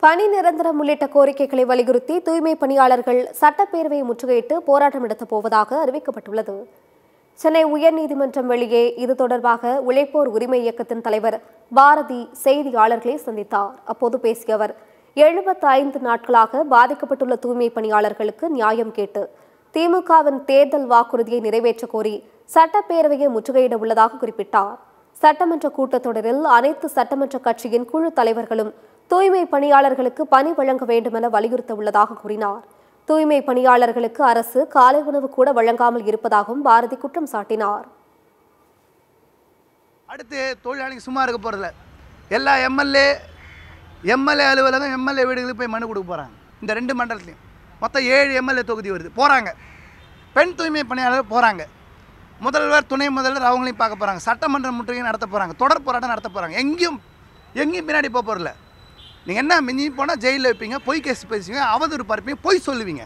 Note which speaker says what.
Speaker 1: பணி நிரந்தரம் உள்ளிட்ட கோரிக்கைகளை வலியுறுத்தி தூய்மை பணியாளர்கள் சட்டப்பேரவையை முற்றுகையிட்டு போராட்டம் நடத்தப் போவதாக அறிவிக்கப்பட்டுள்ளது. சென்னை உயர்நீதிமன்றம் வெளியே இது தொடர்பாக உழைப்போர் உரிமை இயக்கத்தின் தலைவர் பாரதி செய்தியாளர்களை சந்தித்தார். அப்போது பேசிய அவர், 75 நாட்களாக பாதிக்கப்பட்டுள்ள தூய்மை பணியாளர்களுக்கு நியாயம் கேட்டு திமுகவின் தேர்தல் வாக்குறுதியை நிறைவேற்ற கோரி சட்டப்பேரவையை முற்றுகையிட உள்ளதாக குறிப்பிட்டார். சட்டமன்ற கூட்டத்தொடரில் அனைத்து சட்டமன்ற கட்சியின் குழு தலைவர்களும் தூய்மை பணியாளர்களுக்கு பணி வழங்க வேண்டும் என வலியுறுத்த உள்ளதாக கூறினார். தூய்மை பணியாளர்களுக்கு அரசு காலை உணவு கூட வழங்காமல் இருப்பதாகவும் பாரதி குற்றம் சாட்டினார்.
Speaker 2: அடுத்து தொழிலாளிக்கு சும்மா இருக்க போறதில்ல. எல்லா எம்எல்ஏ அலுவலகம் எம்எல்ஏ வீடுகளுக்கு போய் மனு கொடுக்க போறாங்க. இந்த 2 மண்டலத்திலையும் மொத்தம் 7 எம்எல்ஏ தொகுதி வருது, போறாங்க. பெண் தூய்மை பணியாளர் போறாங்க. முதல்வர், துணை முதல்வர் அவங்களையும் பார்க்க போறாங்க. சட்டமன்ற முற்றுகை நடத்த போறாங்க. தொடர் போராட்டம் நடத்த போறாங்க. எங்கேயும் பின்னாடி போறதில்ல. நீங்கள் என்ன மிஞ்சி போனால் ஜெயிலில் வைப்பீங்க, பொய் கேஸ் பேசுவீங்க, அவதூறு பரப்பீங்க, பொய் சொல்லுவீங்க.